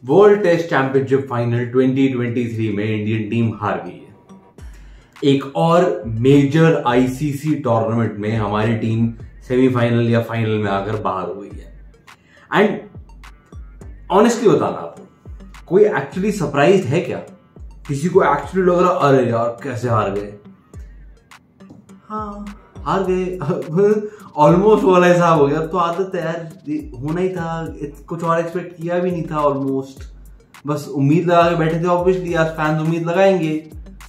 World test championship final 2023 में Indian team हार गई है। एक और मेजर आईसीसी टूर्नामेंट में हमारी टीम सेमीफाइनल या फाइनल में आकर बाहर हो गई है। एंड ऑनेस्टली बताना आपको, कोई एक्चुअली सरप्राइज है क्या? किसी को एक्चुअली लग रहा अरे यार कैसे हार गए? हाँ, हार गए ऑलमोस्ट वाला हिसाब हो गया। तो आदत है यार, होना ही था, कुछ और एक्सपेक्ट किया भी नहीं था। ऑलमोस्ट बस उम्मीद लगा के बैठे थे। ऑब्वियसली आज फैंस उम्मीद लगाएंगे,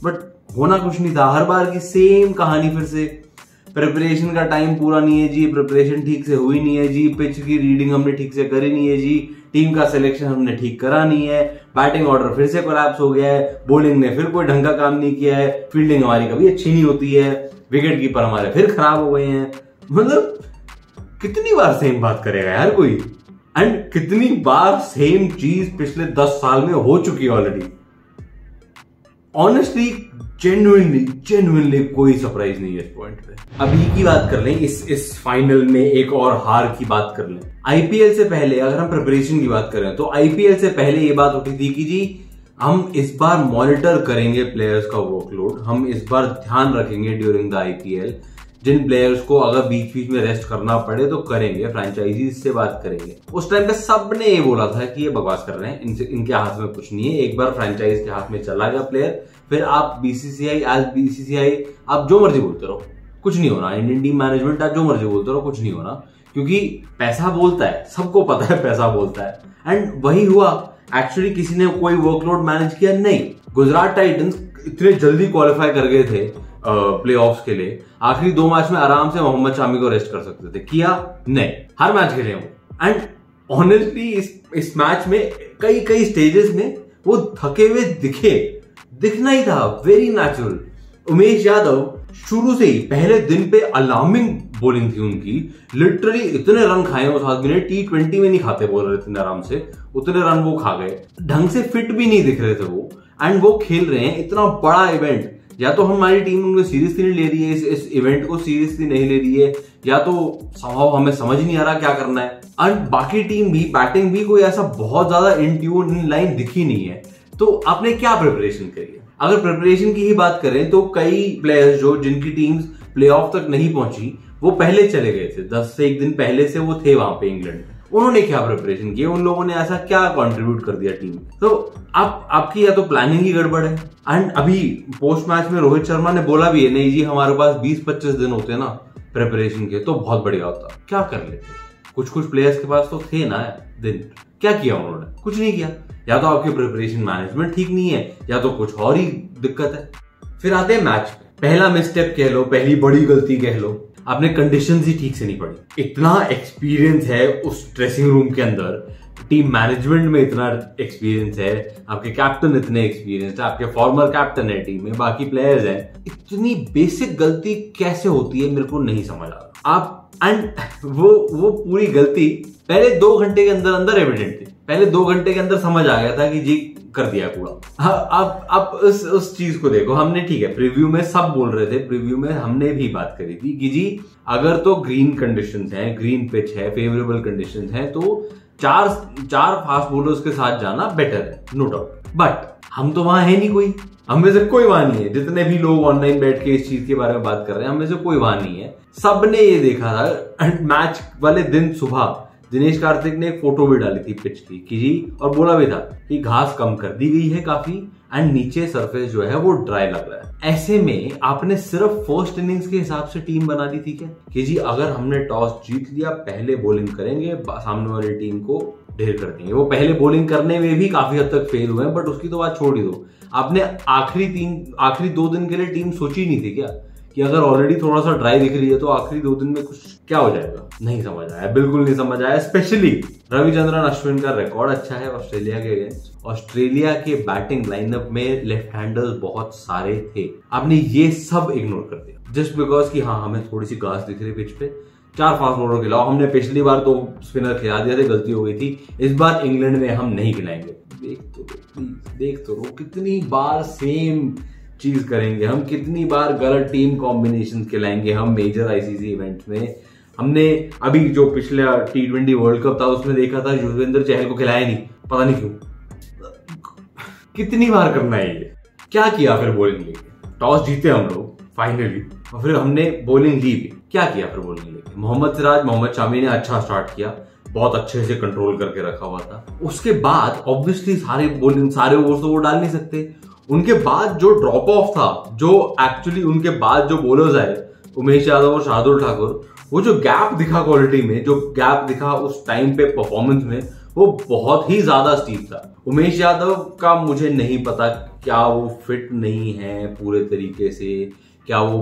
बट होना कुछ नहीं था। हर बार की सेम कहानी फिर से। प्रिपरेशन का टाइम पूरा नहीं है जी, प्रिपरेशन ठीक से हुई नहीं है जी, पिच की रीडिंग हमने ठीक से करी नहीं है जी, टीम का सिलेक्शन हमने ठीक करा नहीं है, बैटिंग ऑर्डर फिर से कोलैप्स हो गया है, बॉलिंग ने फिर कोई ढंग का काम नहीं किया है, फील्डिंग हमारी कभी अच्छी नहीं होती है, विकेट कीपर हमारे फिर खराब हो गए हैं। मतलब कितनी बार सेम बात करेगा यार कोई? एंड कितनी बार सेम चीज पिछले 10 साल में हो चुकी है ऑलरेडी। ऑनेस्टली जेन्युइनली कोई सरप्राइज नहीं है इस पॉइंट पे। अभी की बात कर लें, इस फाइनल में एक और हार की बात कर लें। आईपीएल से पहले अगर हम प्रिपरेशन की बात करें तो आईपीएल से पहले ये बात उठी थी कि जी हम इस बार मॉनिटर करेंगे प्लेयर्स का वर्कलोड, हम इस बार ध्यान रखेंगे ड्यूरिंग द आईपीएल। जिन प्लेयर्स को अगर बीच बीच में रेस्ट करना पड़े तो करेंगे, फ्रेंचाइजीज से बात करेंगे। उस टाइम पे सबने ये बोला था कि ये बकवास कर रहे हैं, इनके हाथ में कुछ नहीं है। एक बार फ्रेंचाइज के हाथ में चला गया प्लेयर, फिर आप बीसीसीआई आप जो मर्जी बोलते रहो, कुछ नहीं होना। इंडियन टीम मैनेजमेंट आप जो मर्जी बोलते रहो, कुछ नहीं होना, क्योंकि पैसा बोलता है, सबको पता है पैसा बोलता है। एंड वही हुआ। एक्चुअली किसी ने कोई वर्कलोड मैनेज किया नहीं। गुजरात टाइटंस इतने जल्दी क्वालिफाई कर गए थे प्लेऑफ्स के लिए, आखिरी 2 मैच में आराम से मोहम्मद शामी को रेस्ट कर सकते थे, किया नहीं, हर मैच खेले वो। एंड ऑनेस्टली इस मैच में कई स्टेजेस में वो थके हुए दिखना ही था, वेरी नेचुरल। उमेश यादव शुरू से ही पहले दिन पे अलार्मिंग बॉलिंग थी उनकी, लिटरली इतने रन खाए उस आदमी ने, T20 में नहीं खाते बॉलर इतने आराम से, उतने रन वो खा गए। ढंग से फिट भी नहीं दिख रहे थे वो, एंड वो खेल रहे हैं इतना बड़ा इवेंट। या तो हमारी टीम उनको सीरियसली नहीं ले रही है, इस इवेंट को सीरियसली नहीं ले रही है, या तो संभव हमें समझ नहीं आ रहा क्या करना है। एंड बाकी टीम भी, बैटिंग भी कोई ऐसा बहुत ज्यादा इन ट्यून इन लाइन दिखी नहीं है। तो आपने क्या प्रिपरेशन करी है? अगर प्रिपरेशन की ही बात करें तो कई प्लेयर्स जिनकी टीम्स प्लेऑफ तक नहीं पहुंची, वो पहले चले गए थे, 10 से 1 दिन पहले से वो थे वहां पे इंग्लैंड में। उन्होंने क्या प्रिपरेशन किया? उन लोगों ने ऐसा क्या कंट्रीब्यूट कर दिया टीम में? तो आपकी या तो प्लानिंग ही गड़बड़ है। एंड अभी पोस्ट मैच में रोहित शर्मा ने बोला भी है, नहीं जी हमारे पास 20-25 दिन होते ना प्रिपरेशन के तो बहुत बढ़िया होता। क्या कर लेते? कुछ प्लेयर्स के पास तो थे ना दिन। क्या किया उन्होंने? कुछ नहीं किया। या तो आपकी प्रिपरेशन मैनेजमेंट ठीक नहीं है, या तो कुछ और ही दिक्कत है। फिर आते हैं मैच पे। पहला मिसस्टेप कह लो, पहली बड़ी गलती कह लो, आपने कंडीशंस ही ठीक से नहीं पढ़ी। इतना एक्सपीरियंस है उस ड्रेसिंग रूम के अंदर, टीम मैनेजमेंट में इतना एक्सपीरियंस है, आपके कैप्टन इतने एक्सपीरियंस है, आपके फॉर्मर कैप्टन है टीम में, बाकी प्लेयर्स हैं, इतनी बेसिक गलती कैसे होती है मेरे को नहीं समझ आ रहा। आप एंड वो पूरी गलती पहले 2 घंटे के अंदर एविडेंट थी। पहले 2 घंटे के अंदर समझ आ गया था कि जी कर दिया कूड़ा। आप उस चीज को देखो। हमने ठीक है, प्रीव्यू में सब बोल रहे थे, प्रीव्यू में हमने भी बात करी थी कि जी अगर तो ग्रीन कंडीशंस हैं, ग्रीन पिच है, फेवरेबल कंडीशंस हैं, तो चार फास्ट बॉलर्स के साथ जाना बेटर है, नो डाउट। बट हम तो वहां है नहीं, कोई हम में से कोई वहां नहीं है। जितने भी लोग ऑनलाइन बैठ के इस चीज के बारे में बात कर रहे हैं, हम में से कोई वहां नहीं है। सबने ये देखा था। मैच वाले दिन सुबह दिनेश कार्तिक ने एक फोटो भी डाली थी पिच की कि जी, और बोला भी था कि घास कम कर दी गई है काफी, एंड नीचे सरफेस जो है वो ड्राई लग रहा है। ऐसे में आपने सिर्फ फर्स्ट इनिंग्स के हिसाब से टीम बना दी थी क्या कि जी अगर हमने टॉस जीत लिया, पहले बॉलिंग करेंगे, सामने वाली टीम को ढेर कर देंगे। वो पहले बॉलिंग करने में भी काफी हद तक फेल हुए हैं, बट उसकी तो बात छोड़ ही दो। आपने आखिरी 2 दिन के लिए टीम सोची नहीं थी क्या कि अगर ऑलरेडी थोड़ा सा ड्राई दिख रही है तो आखिरी 2 दिन में कुछ क्या हो जाएगा? नहीं समझ आया, बिल्कुल नहीं समझ आया। स्पेशली रविचंद्रन अश्विन का रिकॉर्ड अच्छा है ऑस्ट्रेलिया के अगेंस्ट। ऑस्ट्रेलिया के बैटिंग लाइनअप में लेफ्ट हैंडर्स बहुत सारे थे, आपने ये सब इग्नोर कर दिया जस्ट बिकॉज कि हाँ हमें थोड़ी सी घास दिख रही पिच पे, 4 फास्ट बॉलर खिलाओ। हमने पिछली बार तो स्पिनर खिला दिया था, गलती हो गई थी। इस बार इंग्लैंड में हम नहीं खिलाएंगे। देख तो लो कितनी बार सेम चीज करेंगे हम, कितनी बार गलत टीम कॉम्बिनेशन खिलाएंगे हम मेजर आईसीसी इवेंट में। हमने अभी जो पिछला T20 वर्ल्ड कप था उसमें देखा था युजवेंद्र चहल को खिलाया नहीं, पता नहीं क्यों। कितनी बार करना है ये? क्या किया फिर बॉलिंग लेके? टॉस जीते हम लोग फाइनली, और फिर हमने बॉलिंग ली भी। क्या किया फिर बॉलिंग लेके? मोहम्मद सिराज, मोहम्मद शामी ने अच्छा स्टार्ट किया, बहुत अच्छे से कंट्रोल करके रखा हुआ था। उसके बाद ऑब्वियसली सारे ओवर्स तो वो डाल नहीं सकते। उनके बाद जो ड्रॉप ऑफ था, जो एक्चुअली उनके बाद जो बॉलर्स आए, उमेश यादव और शार्दुल ठाकुर, वो जो गैप दिखा क्वालिटी में, जो गैप दिखा उस टाइम पे परफॉर्मेंस में, वो बहुत ही ज्यादा स्टीप था। उमेश यादव का मुझे नहीं पता क्या वो फिट नहीं है पूरे तरीके से, क्या वो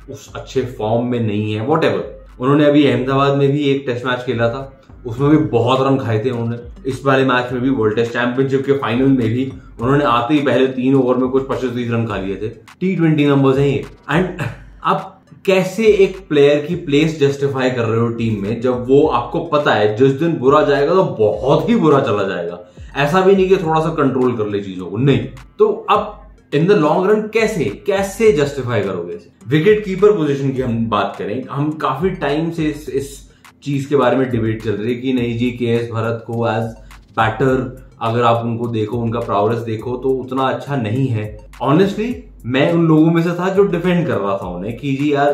उस अच्छे फॉर्म में नहीं है, व्हाटएवर। उन्होंने अभी अहमदाबाद में भी एक टेस्ट मैच खेला था, उसमें भी बहुत रन खाए थे उन्होंने। इस वाले मैच में भी, वर्ल्ड टेस्ट चैंपियनशिप के फाइनल में भी, उन्होंने आते ही पहले 3 ओवर में कुछ 25-30 रन खा लिए थे। T20 नंबर्स हैं ये। एंड अब कैसे एक प्लेयर की प्लेस जस्टिफाई कर रहे हो टीम में, जब वो आपको पता है जिस दिन बुरा जाएगा तो बहुत ही बुरा चला जाएगा। ऐसा भी नहीं कि थोड़ा सा कंट्रोल कर ले चीजों को, नहीं। तो अब इन द लॉन्ग रन कैसे जस्टिफाई करोगे इसे? विकेट कीपर पोजीशन की हम बात करें, हम काफी टाइम से इस चीज के बारे में डिबेट चल रही है कि नहीं जी, KS भरत को एज बैटर अगर आप उनको देखो, उनका प्रोग्रेस देखो तो उतना अच्छा नहीं है। ऑनेस्टली मैं उन लोगों में से था जो डिफेंड कर रहा था उन्हें कि जी यार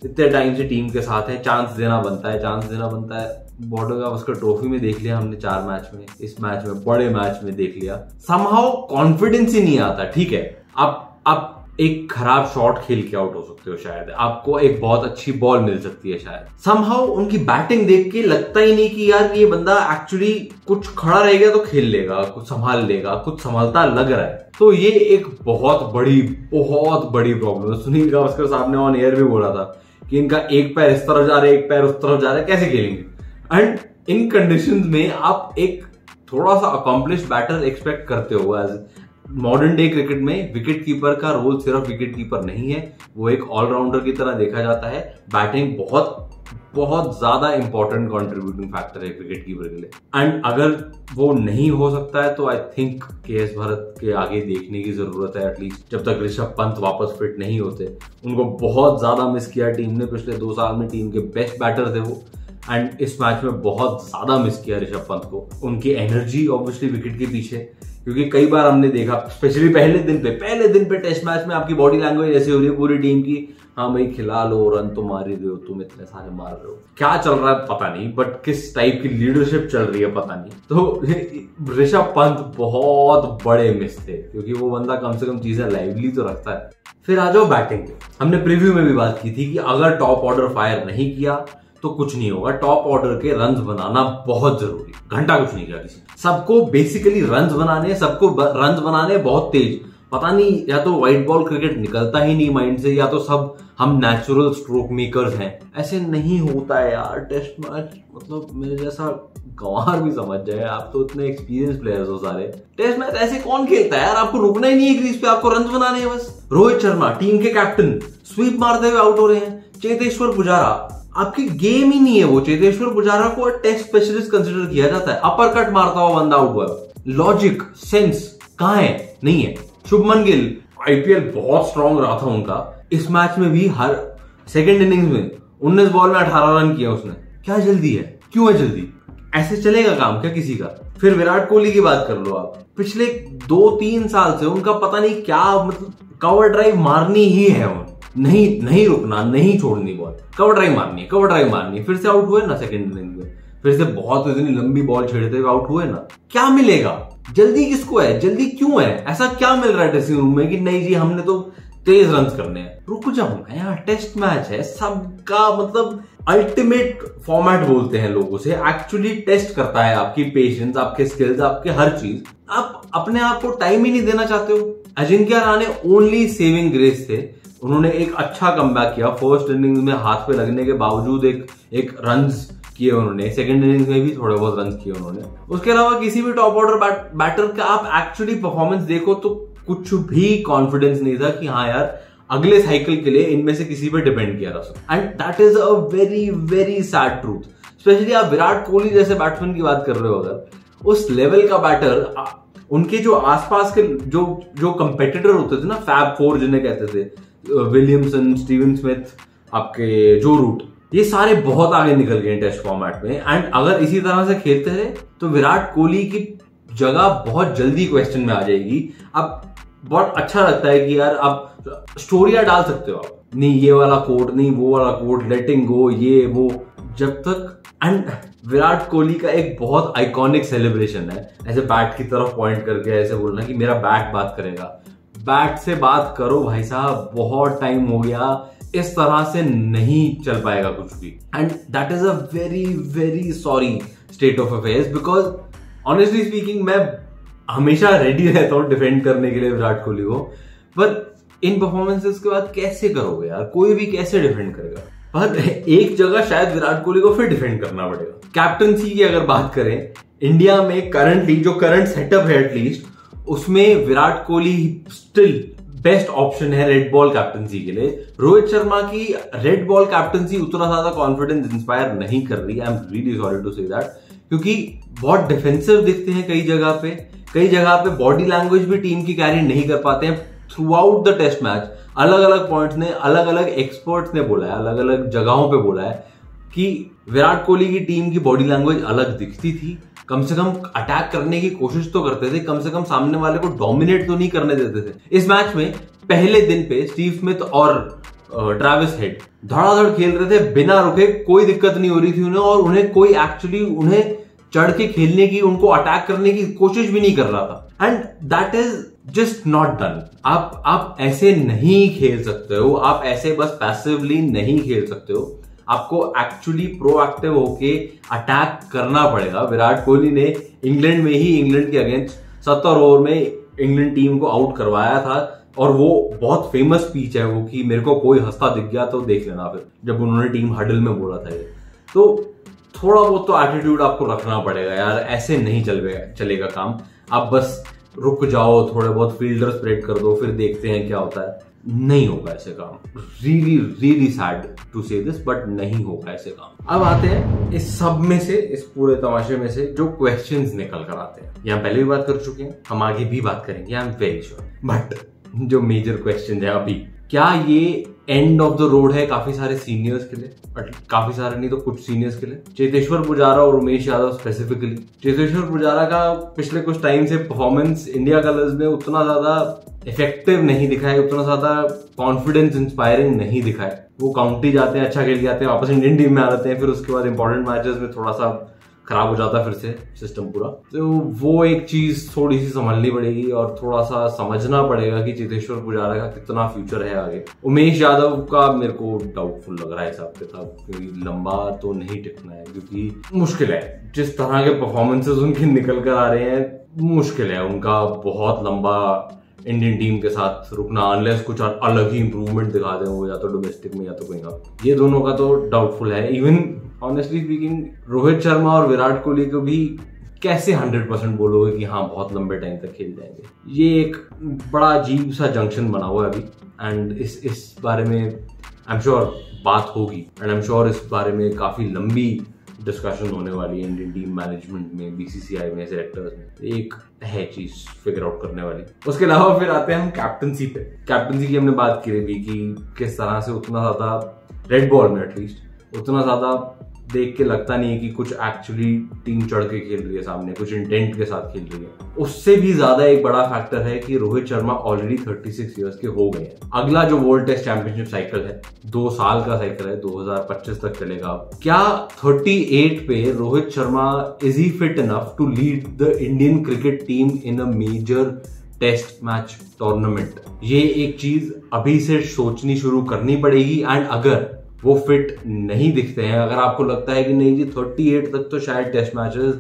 इतने टाइम से टीम के साथ है, चांस देना बनता है। बॉर्डर गावस्कर ट्रॉफी में देख लिया हमने 4 मैच में, इस मैच में, बड़े मैच में देख लिया। समहाउ कॉन्फिडेंस ही नहीं आता। ठीक है, आप एक खराब शॉट खेल के आउट हो सकते हो, शायद आपको एक बहुत अच्छी बॉल मिल सकती है शायद। समहाउ उनकी बैटिंग देख के लगता ही नहीं कि यार ये बंदा एक्चुअली कुछ खड़ा रहेगा तो खेल लेगा, कुछ संभाल लेगा, कुछ संभालता लग रहा है। तो ये एक बहुत बड़ी प्रॉब्लम है। सुनील गावस्कर साहब ने ऑन एयर भी बोला था कि इनका एक पैर इस तरफ जा रहा है, एक पैर उस तरफ जा रहा है, कैसे खेलेंगे? एंड इन कंडीशंस में आप एक थोड़ा सा अकॉम्प्लिश्ड बैटर एक्सपेक्ट करते हो। एज मॉडर्न डे क्रिकेट में विकेट कीपर का रोल सिर्फ विकेट कीपर नहीं है, वो एक ऑलराउंडर की तरह देखा जाता है। बैटिंग बहुत ज्यादा इंपॉर्टेंट कंट्रीब्यूटिंग फैक्टर है विकेट कीपर के लिए। एंड अगर वो नहीं हो सकता है तो आई थिंक KS भरत के आगे देखने की जरूरत है, एटलीस्ट जब तक ऋषभ पंत वापस फिट नहीं होते। उनको बहुत ज्यादा मिस किया टीम ने, पिछले 2 साल में टीम के बेस्ट बैटर थे वो, एंड इस मैच में बहुत ज्यादा मिस किया ऋषभ पंत को। उनकी एनर्जी ऑब्वियसली विकेट के पीछे, क्योंकि कई बार हमने देखा, स्पेशली पहले दिन पे टेस्ट मैच में आपकी बॉडी लैंग्वेज ऐसी हो रही है पूरी टीम की, हाँ भाई खिला लो, रन तो मार ही रहे हो, तुम इतने सारे मार रहे हो, क्या चल रहा है पता नहीं, बट किस टाइप की लीडरशिप चल रही है पता नहीं। तो ऋषभ पंत बहुत बड़े मिस थे, क्योंकि वो बंदा कम से कम चीजें लाइवली तो रखता है। फिर आ जाओ बैटिंग पे। हमने प्रीव्यू में भी बात की थी कि अगर टॉप ऑर्डर फायर नहीं किया तो कुछ नहीं होगा। टॉप ऑर्डर के रन्स बनाना बहुत जरूरी, घंटा कुछ नहीं किया किसी। सबको बेसिकली रन्स बनाने बहुत तेज, पता नहीं, या तो व्हाइट बॉल क्रिकेट निकलता ही नहीं माइंड से, या तो सब हम नेचुरल स्ट्रोक मेकर्स हैं। ऐसे नहीं होता है यार। टेस्ट मैच मतलब मेरे जैसा गंवार भी समझ जाए, आप तो इतने एक्सपीरियंस प्लेयर्स हो सारे। टेस्ट मैच ऐसे कौन खेलता है यार? आपको रुकना ही नहीं है क्रीज पे, आपको रन्स बनाने हैं बस। रोहित शर्मा टीम के कैप्टन स्वीप मारते हुए आउट हो रहे हैं। चेतेश्वर पुजारा, आपकी गेम ही नहीं है वो। चेतेश्वर पुजारा को टेस्ट स्पेशलिस्ट कंसिडर किया जाता है, अपर कट मारता हुआ बंदा आउट हुआ। लॉजिक सेंस कहां है? नहीं है। शुभमन गिल, IPL बहुत स्ट्रांग रहा था उनका, इस मैच में भी हर सेकंड इनिंग्स में 19 बॉल में 18 रन किया उसने। क्या जल्दी है? क्यों है जल्दी? ऐसे चलेगा काम क्या किसी का? फिर विराट कोहली की बात कर लो आप। पिछले 2-3 साल से उनका पता नहीं क्या, मतलब कवर ड्राइव मारनी ही है, नहीं रुकना, नहीं छोड़नी बॉल, कवर ड्राइव मारनी है। फिर से आउट हुए ना सेकंड इनिंग में, फिर से बहुत इतनी लंबी बॉल छेड़ते हुए आउट हुए ना। क्या मिलेगा? जल्दी किसको है? जल्दी क्यों है? ऐसा क्या मिल रहा है ड्रेसिंग रूम में कि नहीं जी हमने तो तेज रन करने हैं? रुक जाओ ना यार, टेस्ट मैच है, सबका मतलब अल्टीमेट फॉर्मेट बोलते हैं लोगों से, एक्चुअली टेस्ट करता है आपकी पेशेंस, आपके स्किल्स, आपके हर चीज। आप अपने आप को टाइम ही नहीं देना चाहते हो। Ajinkya Rahane only saving grace थे, उन्होंने एक अच्छा कमबैक किया। फर्स्ट इनिंग्स में हाथ पे लगने के बावजूद एक रन्स किए उन्होंने, सेकंड इनिंग्स में भी थोड़े बहुत रन्स किए उन्होंने। उसके अलावा किसी भी टॉप ऑर्डर बैटर का आप एक्चुअली परफॉर्मेंस देखो तो कुछ भी कॉन्फिडेंस नहीं था कि हाँ यार अगले साइकिल के लिए इनमें से किसी पे डिपेंड किया जा सकता। And that is a very very sad truth. Specially आप विराट कोहली जैसे बैट्समैन की बात कर रहे हो, अगर उस लेवल का बैटर, उनके जो आसपास के जो कंपेटिटर होते थे ना, फैब फोर जिन्हें कहते थे, विलियमसन, स्टीवन स्मिथ, आपके जो रूट, ये सारे बहुत आगे निकल गए टेस्ट फॉर्मेट में। एंड अगर इसी तरह से खेलते रहे तो विराट कोहली की जगह बहुत जल्दी क्वेश्चन में आ जाएगी। अब बहुत अच्छा लगता है कि यार आप स्टोरियां डाल सकते हो, आप नहीं ये वाला कोड, नहीं वो वाला कोड, लेटिंग गो, ये वो, जब तक। एंड विराट कोहली का एक बहुत आइकॉनिक सेलिब्रेशन है, ऐसे बैट की तरफ पॉइंट करके ऐसे बोलना कि मेरा बैट बात करेगा। बैट से बात करो भाई साहब, बहुत टाइम हो गया, इस तरह से नहीं चल पाएगा कुछ भी। And that is a very very sorry state of affairs, because honestly speaking मैं हमेशा रेडी रहता हूं डिफेंड करने के लिए विराट कोहली को, पर इन परफॉर्मेंसेस के बाद कैसे करोगे यार, कोई भी कैसे डिफेंड करेगा। पर एक जगह शायद विराट कोहली को फिर डिफेंड करना पड़ेगा। कैप्टनसी की अगर बात करें, इंडिया में करंटली जो करंट सेटअप है एटलीस्ट, उसमें Virat Kohli still best option है रेड बॉल कैप्टनसी के लिए। रोहित शर्मा की रेड बॉल कैप्टनसी उतना ज्यादा कॉन्फिडेंस इंस्पायर नहीं कर रही, I am really sorry to say that, क्योंकि बहुत डिफेंसिव दिखते हैं कई जगह पे बॉडी लैंग्वेज भी टीम की कैरी नहीं कर पाते हैं throughout the test match. अलग अलग पॉइंट्स ने, अलग अलग एक्सपर्ट्स ने बोला है, अलग अलग जगहों पे बोला है कि विराट कोहली की टीम की बॉडी लैंग्वेज अलग दिखती थी। कम से कम अटैक करने की कोशिश तो करते थे, कम से कम सामने वाले को डोमिनेट तो नहीं करने देते थे। इस मैच में पहले दिन पे स्टीव स्मिथ और ट्रेविस हेड धड़ाधड़ खेल रहे थे बिना रुके, कोई दिक्कत नहीं हो रही थी उन्हें, और उन्हें कोई एक्चुअली उन्हें चढ़ के खेलने की, उनको अटैक करने की कोशिश भी नहीं कर रहा था। And that is just not done. आप ऐसे नहीं खेल सकते हो, आप ऐसे बस पैसिवली नहीं खेल सकते हो, आपको एक्चुअली प्रोएक्टिव होके अटैक करना पड़ेगा। विराट कोहली ने इंग्लैंड में ही, इंग्लैंड के अगेंस्ट 70 ओवर में इंग्लैंड टीम को आउट करवाया था, और वो बहुत फेमस स्पीच है वो कि मेरे को कोई हंसता दिख गया तो देख लेना, फिर जब उन्होंने टीम हडल में बोला था ये। तो थोड़ा बहुत तो एटीट्यूड आपको रखना पड़ेगा यार, ऐसे नहीं चलेगा काम। आप बस रुक जाओ, थोड़े बहुत फील्डर स्प्रेड कर दो, फिर देखते हैं क्या होता है। नहीं होगा ऐसे काम। रियली रियली सैड टू से दिस, बट नहीं होगा ऐसे काम। अब आते हैं इस सब में से, इस पूरे तमाशे में से जो क्वेश्चंस निकल कर आते हैं, यहाँ पहले भी बात कर चुके हैं, हम आगे भी बात करेंगे, I am very sure. But जो मेजर क्वेश्चन है अभी, क्या ये एंड ऑफ द रोड है काफी सारे सीनियर्स के लिए, बट काफी सारे नहीं तो कुछ सीनियर्स के लिए। चेतेश्वर पुजारा और उमेश यादव स्पेसिफिकली। चेतेश्वर पुजारा का पिछले कुछ टाइम से परफॉर्मेंस इंडिया कलर्स में उतना ज्यादा इफेक्टिव नहीं दिखा है, उतना ज्यादा कॉन्फिडेंस इंस्पायरिंग नहीं दिखा है। वो काउंटी जाते हैं, अच्छा खेल के आते हैं, वापस इंडियन टीम में आ जाते हैं, फिर उसके बाद इंपॉर्टेंट मैचेस में थोड़ा सा खराब हो जाता है फिर से सिस्टम पूरा। तो वो एक चीज थोड़ी सी संभालनी पड़ेगी और थोड़ा सा समझना पड़ेगा कि चेतेश्वर पुजारा का कितना फ्यूचर है आगे। उमेश यादव का मेरे को डाउटफुल लग रहा है हिसाब किताब, क्योंकि लंबा तो नहीं टिकना है, क्योंकि मुश्किल है जिस तरह के परफॉर्मेंसेस उनके निकल कर आ रहे हैं, मुश्किल है उनका बहुत लंबा इंडियन टीम के साथ रुकना, अनलेस कुछ अलग ही इंप्रूवमेंट दिखा दें वो, या तो डोमेस्टिक में या तो कहीं। ये दोनों का तो डाउटफुल है। Even honestly speaking Rohit Sharma और विराट कोहली को भी कैसे 100% बोलोगे कि हाँ बहुत लंबे टाइम तक खेल जाएंगे। ये एक बड़ा अजीब सा जंक्शन बना हुआ है अभी, एंड इस बारे में आई एम श्योर बात होगी, एंड आई एम श्योर इस बारे में काफी लंबी डिस्कशन होने वाली है इंडियन टीम मैनेजमेंट में, बीसीसीआई में, सेलेक्टर्स में। एक है चीज फिगर आउट करने वाली। उसके अलावा फिर आते हैं हम कैप्टनसी पे। कैप्टनसी की हमने बात की भी कि किस तरह से उतना ज्यादा रेड बॉल में एटलीस्ट उतना ज्यादा देख के लगता नहीं है कि कुछ एक्चुअली टीम चढ़ के खेल रही है सामने, कुछ इंटेंट के साथ खेल रही है। उससे भी ज्यादा एक बड़ा फैक्टर है कि रोहित शर्मा ऑलरेडी 36 इयर्स के हो गए हैं। अगला जो वर्ल्ड टेस्ट चैंपियनशिप साइकिल है 2 साल का साइकिल है, 2025 तक चलेगा। क्या 38 पे Rohit Sharma is he fit enough to lead the Indian cricket team in a major test match tournament? ये एक चीज अभी से सोचनी शुरू करनी पड़ेगी। एंड अगर वो फिट नहीं दिखते हैं, अगर आपको लगता है कि नहीं जी 38 तक तो शायद टेस्ट मैचेस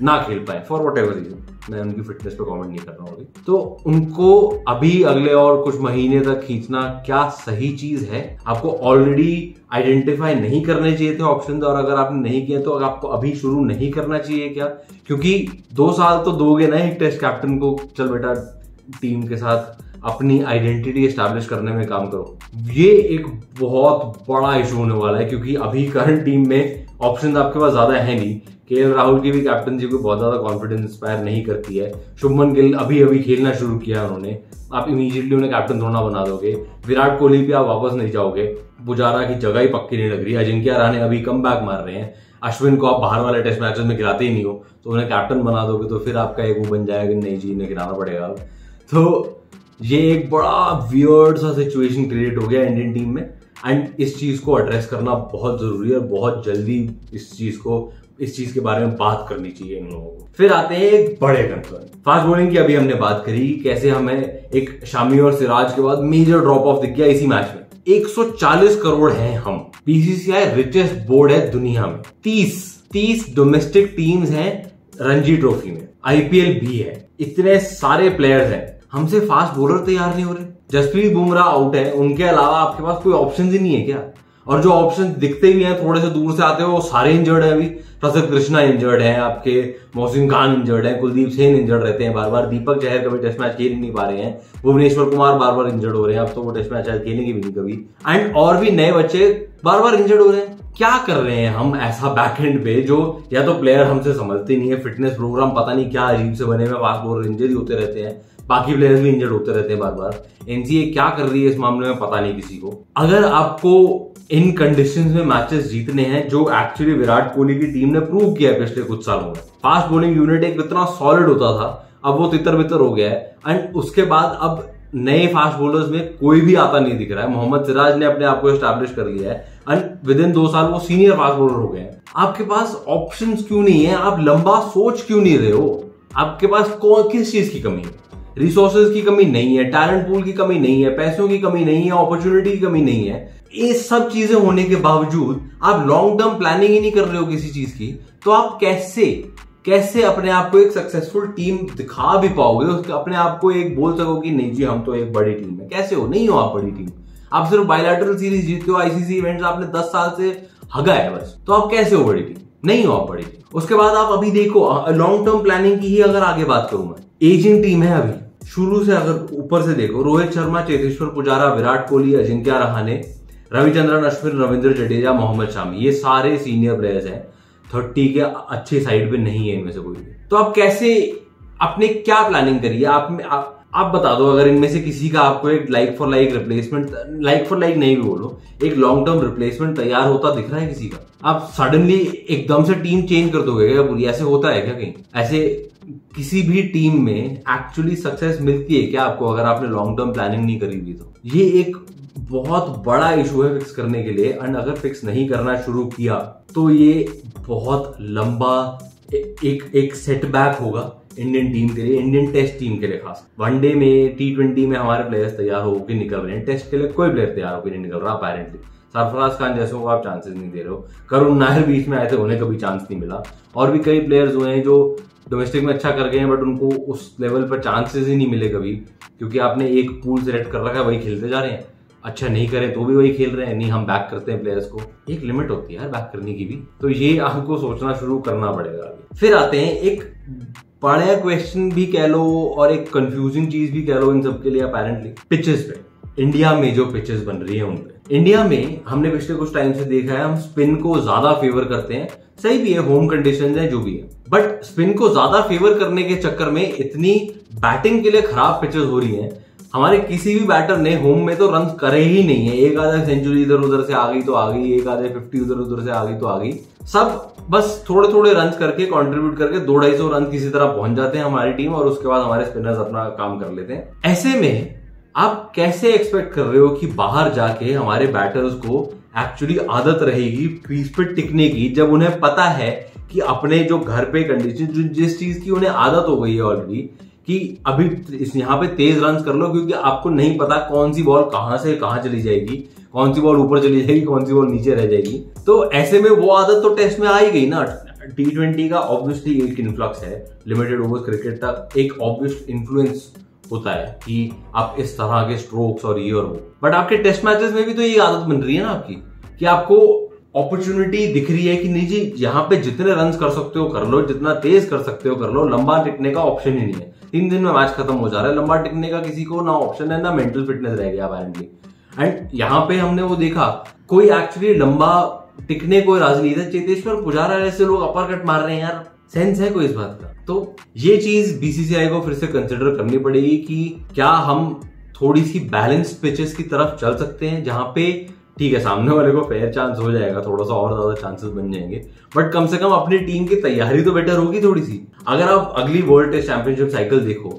ना खेल पाए फॉर वॉट एवर रीजन, मैं उनकी फिटनेस पे कमेंट नहीं कर रहा हूँ, तो उनको अभी अगले और कुछ महीने तक खींचना क्या सही चीज है? आपको ऑलरेडी आइडेंटिफाई नहीं करने चाहिए थे ऑप्शन, और अगर आपने नहीं किए तो आपको अभी शुरू नहीं करना चाहिए क्या? क्योंकि 2 साल तो दोगे ना एक टेस्ट कैप्टन को, चल बेटा टीम के साथ अपनी आइडेंटिटी एस्टैब्लिश करने में काम करो। ये एक बहुत बड़ा इशू होने वाला है, क्योंकि अभी करंट टीम में ऑप्शन आपके पास ज्यादा है नहीं। केएल राहुल की भी कैप्टनसी को बहुत ज्यादा कॉन्फिडेंस इंस्पायर नहीं करती है। शुभमन गिल अभी खेलना शुरू किया है उन्होंने, आप इमीडिएटली उन्हें कैप्टन थोड़ा बना दोगे। विराट कोहली पे आप वापस नहीं जाओगे, पुजारा की जगह ही पक्की नहीं लग रही। अजिंक्य रहाणे अभी कम बैक मार रहे हैं, अश्विन को आप बाहर वाले टेस्ट मैचेस में खिलाते ही नहीं हो, तो उन्हें कैप्टन बना दोगे तो फिर आपका एक वो बन जाएगा कि नहीं जी इन्हें खिलाना पड़ेगा। तो ये एक बड़ा वियर्ड सा सिचुएशन क्रिएट हो गया इंडियन टीम में, एंड इस चीज को एड्रेस करना बहुत जरूरी है और बहुत जल्दी इस चीज के बारे में बात करनी चाहिए इन लोगों को। फिर आते हैं एक बड़े कंसर्न, फास्ट बॉलिंग की अभी हमने बात करी, कैसे हमें एक शामी और सिराज के बाद मेजर ड्रॉप ऑफ दिख गया इसी मैच में। 140 करोड़ हैं हम, बीसीसीआई रिचेस्ट बोर्ड है दुनिया में, 30 डोमेस्टिक टीम्स हैं रणजी ट्रॉफी में, आईपीएल भी है, इतने सारे प्लेयर्स हैं, हमसे फास्ट बॉलर तैयार नहीं हो रहे। जसप्रीत बुमराह आउट है, उनके अलावा आपके पास कोई ऑप्शन ही नहीं है क्या? और जो ऑप्शन दिखते भी हैं थोड़े से दूर से आते हो वो सारे इंजर्ड है। अभी प्रसिद्ध कृष्णा इंजर्ड है, आपके मोहसिन खान इंजर्ड है, कुलदीप सेन इंजर्ड रहते हैं बार बार, दीपक चहर कभी टेस्ट मैच खेल ही नहीं पा रहे हैं, भुवनेश्वर कुमार बार बार इंजर्ड हो रहे हैं, अब तो वो टेस्ट मैच खेलेंगे भी नहीं कभी, एंड और भी नए बच्चे बार बार इंजर्ड हो रहे हैं। क्या कर रहे हैं हम ऐसा बैकएंड पे, जो या तो प्लेयर हमसे समझते नहीं है, फिटनेस प्रोग्राम पता नहीं क्या अजीब से बने हुए, फास्ट बॉलर इंजरी होते रहते हैं, बाकी प्लेयर्स भी इंजर्ड होते रहते हैं बार बार। एनसीए क्या कर रही है इस मामले में पता नहीं किसी को। अगर आपको इन कंडीशंस में मैचेस जीतने हैं, जो एक्चुअली विराट कोहली की टीम ने प्रूव किया है पिछले कुछ सालों में, फास्ट बॉलिंग यूनिट एक इतना सॉलिड होता था, अब वो तितर बितर हो गया है, एंड उसके बाद अब नए फास्ट बॉलर्स में कोई भी आता नहीं दिख रहा है। मोहम्मद सिराज ने अपने आप को एस्टैब्लिश कर लिया है, एंड विद इन 2 साल वो सीनियर फास्ट बॉलर हो गए हैं। आपके पास ऑप्शंस क्यों नहीं है? आप लंबा सोच क्यों नहीं रहे हो? आपके पास किस चीज की कमी है? रिसोर्सेज की कमी नहीं है, टैलेंट पूल की कमी नहीं है, पैसों की कमी नहीं है, अपॉर्चुनिटी की कमी नहीं है। ये सब चीजें होने के बावजूद आप लॉन्ग टर्म प्लानिंग ही नहीं कर रहे हो किसी चीज की, तो आप कैसे अपने आप को एक सक्सेसफुल टीम दिखा भी पाओगे? अपने आप को एक बोल सको कि नहीं जी हम तो एक बड़ी टीम है। कैसे हो? नहीं हो आप बड़ी टीम। आप सिर्फ बायलैटरल सीरीज जीतते हो, आईसीसी इवेंट्स आपने 10 साल से हगा है बस, तो आप कैसे हो बड़ी टीम? नहीं हो आप बड़ी टीम। उसके बाद आप अभी देखो, लॉन्ग टर्म प्लानिंग की ही अगर आगे बात करूं मैं, एजिंग टीम है अभी शुरू से। अगर ऊपर से देखो, रोहित शर्मा, चेतेश्वर पुजारा, विराट कोहली, अजिंक्य रहाणे, रविचंद्रन अश्विन, रविंद्र जडेजा, मोहम्मद शामी, ये सारे सीनियर प्लेयर्स हैं, 30 के अच्छे साइड पे नहीं है इनमें से कोई भी। तो आप कैसे अपने क्या प्लानिंग करिए? आप बता दो, अगर इनमें से किसी का आपको एक like for like replacement, like for like नहीं भी बोलो, एक लॉन्ग टर्म रिप्लेसमेंट तैयार होता दिख रहा है किसी का? आप सडनली एकदम से टीम चेंज कर दोगे क्या पूरी? ऐसे होता है क्या कहीं? ऐसे किसी भी टीम में एक्चुअली सक्सेस मिलती है क्या आपको, अगर आपने लॉन्ग टर्म प्लानिंग नहीं करी हुई? तो ये एक बहुत बड़ा इशू है फिक्स करने के लिए, एंड अगर फिक्स नहीं करना शुरू किया तो ये बहुत लंबा एक सेटबैक होगा इंडियन टीम के लिए, इंडियन टेस्ट टीम के लिए खास। वनडे में, T20 में हमारे प्लेयर्स तैयार होकर निकल रहे हैं, टेस्ट के लिए कोई प्लेयर तैयार होकर नहीं निकल रहा अपेरेंटली। सरफराज खान जैसे को आप चांसेस नहीं दे रहे हो, करुण नायर बीच में आए थे, उन्हें कभी चांस नहीं मिला, और भी कई प्लेयर्स हुए हैं जो डोमेस्टिक में अच्छा कर गए हैं, बट उनको उस लेवल पर चांसेस ही नहीं मिले कभी, क्योंकि आपने एक पूल सेलेक्ट कर रखा है, वही खेलते जा रहे हैं। अच्छा नहीं करें तो भी वही खेल रहे हैं, नहीं हम बैक करते हैं प्लेयर्स को। एक लिमिट होती है यार बैक करने की भी, तो ये आपको सोचना शुरू करना पड़ेगा। फिर आते हैं एक बड़ा क्वेश्चन भी कह लो और एक कंफ्यूजिंग चीज भी कह लो इन सबके लिए, अपेरेंटली पिचेस पे। इंडिया में जो पिचेस बन रही है उन पे, इंडिया में हमने पिछले कुछ टाइम से देखा है, हम स्पिन को ज्यादा फेवर करते हैं। सही भी है, होम कंडीशंस है जो भी है, बट स्पिन को ज्यादा फेवर करने के चक्कर में इतनी बैटिंग के लिए खराब पिचेस हो रही हैं। हमारे किसी भी बैटर ने होम में तो रन करे ही नहीं है। एक आधा सेंचुरी इधर उधर से आ गई तो आ गई, एक आधे 50 इधर उधर से आ गई तो आ गई, सब बस थोड़े थोड़े रन करके कंट्रीब्यूट करके 200-250 रन किसी तरह पहुंच जाते हैं हमारी टीम, और उसके बाद हमारे स्पिनर्स अपना काम कर लेते हैं। ऐसे में आप कैसे एक्सपेक्ट कर रहे हो कि बाहर जाके हमारे बैटर्स को एक्चुअली आदत रहेगी क्रीज पे टिकने की, जब उन्हें पता है कि अपने जो घर पे कंडीशन, जिस चीज की उन्हें आदत हो गई है ऑलरेडी, कि अभी यहाँ पे तेज रन कर लो, क्योंकि आपको नहीं पता कौन सी बॉल कहां से कहां चली जाएगी, कौन सी बॉल ऊपर चली जाएगी, कौन सी बॉल नीचे रह जाएगी। तो ऐसे में वो आदत तो टेस्ट में आ ही गई ना। T20 का ऑब्वियसली एक इन्फ्लक्स है, लिमिटेड ओवर्स क्रिकेट का एक ऑब्वियस इन्फ्लुएंस होता है कि आप इस तरह के स्ट्रोक्स और ये और वो, बट आपके टेस्ट मैचेस में भी तो ये आदत बन रही है ना आपकी, कि आपको अपॉर्चुनिटी दिख रही है कि नहीं जी यहाँ पे जितने रन कर सकते हो कर लो, जितना तेज कर सकते हो कर लो, लंबा टिकने का ऑप्शन ही नहीं है। 3 दिन में मैच खत्म हो जा रहा है, लंबा टिकने का किसी को ना ऑप्शन है ना मेंटल फिटनेस रह गया अपेरेंटली। एंड यहाँ पे हमने वो देखा, कोई एक्चुअली लंबा टिकने को राजी नहीं था। चेतेश्वर पुजारा जैसे लोग अपर कट मार रहे हैं यार, सेंस है कोई इस बात का? तो ये चीज बीसीसीआई को फिर से कंसिडर करनी पड़ेगी कि क्या हम थोड़ी सी बैलेंस पिचेस की तरफ चल सकते हैं, जहां पे ठीक है, सामने वाले को फेयर चांस हो जाएगा, थोड़ा सा और ज्यादा चांसेस बन जाएंगे, बट कम से कम अपनी टीम की तैयारी तो बेटर होगी थोड़ी सी। अगर आप अगली वर्ल्ड टेस्ट चैंपियनशिप साइकिल देखो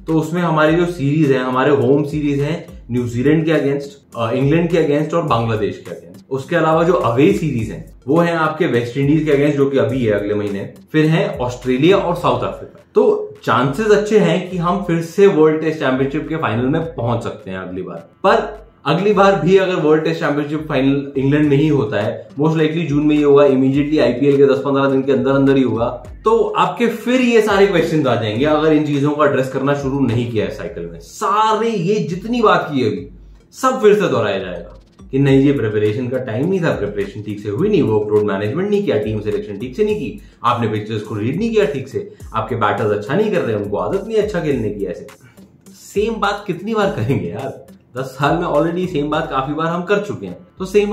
तो उसमें हमारी जो सीरीज है, हमारे होम सीरीज है न्यूजीलैंड के अगेंस्ट, इंग्लैंड के अगेंस्ट और बांग्लादेश के अगेंस्ट। उसके अलावा जो अवे सीरीज है वो है आपके वेस्ट इंडीज के अगेंस्ट, जो कि अभी है अगले महीने, फिर है ऑस्ट्रेलिया और साउथ अफ्रीका। तो चांसेस अच्छे हैं कि हम फिर से वर्ल्ड टेस्ट चैंपियनशिप के फाइनल में पहुंच सकते हैं अगली बार। पर अगली बार भी अगर world test championship final England में ही होता है, मोस्ट लाइकली जून में ही होगा, इमीडिएटली आईपीएल के 10-15 दिन के अंदर अंदर ही होगा, तो आपके फिर ये सारे क्वेश्चंस आ जाएंगे अगर इन चीजों को एड्रेस करना शुरू नहीं किया है साइकिल में। सारे ये जितनी बात की है अभी सब फिर से दोहराया जाएगा कि नहीं, ये प्रिपरेशन का टाइम नहीं था, प्रिपरेशन ठीक से हुई नहीं, वर्कलोड मैनेजमेंट नहीं किया, टीम सिलेक्शन ठीक से नहीं की, आपने पिक्चर्स को रीड नहीं किया ठीक से, आपके बैटर्स अच्छा नहीं कर रहे, उनको आदत नहीं अच्छा खेलने की। ऐसे सेम बात कितनी बार करेंगे यार? 10 साल में ऑलरेडी सेम बात काफी बार हम कर चुके हैं, तो सेम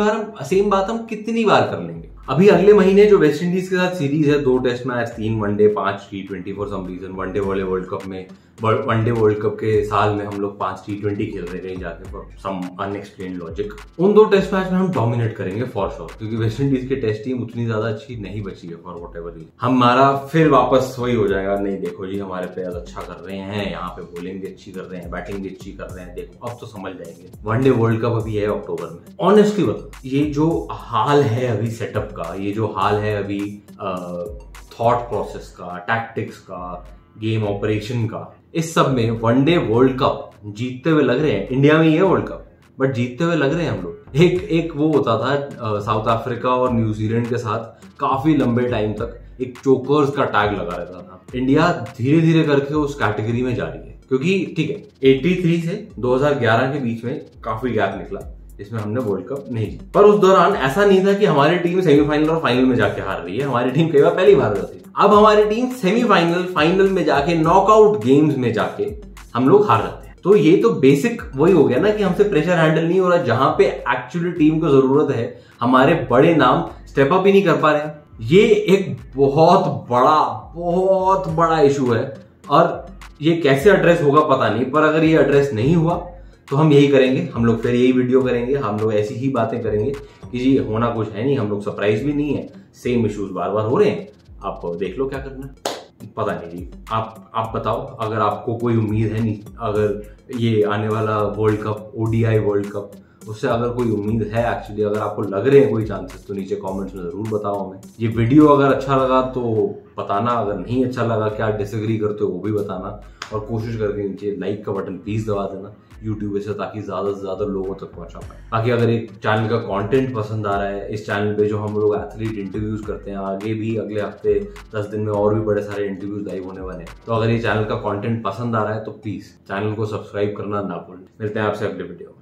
बात हम कितनी बार कर लेंगे? अभी अगले महीने जो वेस्ट इंडीज के साथ सीरीज है, 2 test match, 3 one day, 5 T20 for some reason, one day वाले वर्ल्ड कप में, वनडे वर्ल्ड कप के साल में हम लोग 5 T20 खेल रहे कहीं जाके फॉर सम अनएक्सप्लेन्ड लॉजिक। उन 2 टेस्ट मैच में हम डोमिनेट करेंगे फॉर श्योर, क्योंकि वेस्ट इंडीज की टेस्ट टीम उतनी ज्यादा अच्छी नहीं बची है फॉर वॉट एवर रीजन। हमारा फिर वापस वही हो जाएगा, नहीं देखो जी हमारे प्लेयर्स अच्छा कर रहे हैं, यहाँ पे बॉलिंग भी अच्छी कर रहे हैं, बैटिंग भी अच्छी कर रहे हैं, देखो अब तो समझ जाएंगे। वनडे वर्ल्ड कप अभी है अक्टूबर में। ऑनेस्टली बताओ, ये जो हाल है अभी सेटअप का, ये जो हाल है अभी थॉट प्रोसेस का, टैक्टिक्स का, गेम ऑपरेशन का, इस सब में वनडे वर्ल्ड कप जीतते हुए लग रहे हैं। इंडिया में ही है वर्ल्ड कप, बट जीतते हुए लग रहे हैं हम लोग। एक वो होता था साउथ अफ्रीका और न्यूजीलैंड के साथ काफी लंबे टाइम तक एक चोकर्स का टैग लगा रहता था। इंडिया धीरे धीरे करके उस कैटेगरी में जा रही है, क्योंकि ठीक है 83 से 2011 के बीच में काफी गैप निकला जिसमें हमने वर्ल्ड कप नहीं जीता, पर उस दौरान ऐसा नहीं था कि हमारी टीम सेमीफाइनल और फाइनल में जाके हार रही है। हमारी टीम कई बार पहली बार होती है। अब हमारी टीम सेमीफाइनल, फाइनल में जाके, नॉकआउट गेम्स में जाके हम लोग हार जाते हैं। तो ये तो बेसिक वही हो गया ना कि हमसे प्रेशर हैंडल नहीं हो रहा। जहां पे एक्चुअली टीम को जरूरत है, हमारे बड़े नाम स्टेप अप ही नहीं कर पा रहे हैं। ये एक बहुत बड़ा इशू है, और ये कैसे एड्रेस होगा पता नहीं, पर अगर ये एड्रेस नहीं हुआ तो हम यही करेंगे, हम लोग फिर यही वीडियो करेंगे, हम लोग ऐसी ही बातें करेंगे कि जी होना कुछ है नहीं, हम लोग सरप्राइज भी नहीं है, सेम इश्यूज बार बार हो रहे हैं, आप देख लो क्या करना है। पता नहीं जी, आप बताओ अगर आपको कोई उम्मीद है, नहीं अगर ये आने वाला world cup, ODI world cup, उससे अगर कोई उम्मीद है एक्चुअली, अगर आपको लग रहे हैं कोई चांसेस, तो नीचे कमेंट्स में जरूर बताओ हमें। ये वीडियो अगर अच्छा लगा तो बताना, अगर नहीं अच्छा लगा, क्या डिसएग्री करते हो वो भी बताना, और कोशिश करके नीचे लाइक का बटन प्लीज दबा देना यूट्यूब से, ताकि ज्यादा से ज्यादा लोगों तक पहुंचा पाए। बाकी अगर एक चैनल का कंटेंट पसंद आ रहा है, इस चैनल पे जो हम लोग एथलीट इंटरव्यूज करते हैं, आगे भी अगले हफ्ते 10 दिन में और भी बड़े सारे इंटरव्यूज लाइव होने वाले हैं, तो अगर ये चैनल का कंटेंट पसंद आ रहा है तो प्लीज चैनल को सब्सक्राइब करना ना भूलें। मिलते हैं आपसे अगले वीडियो में।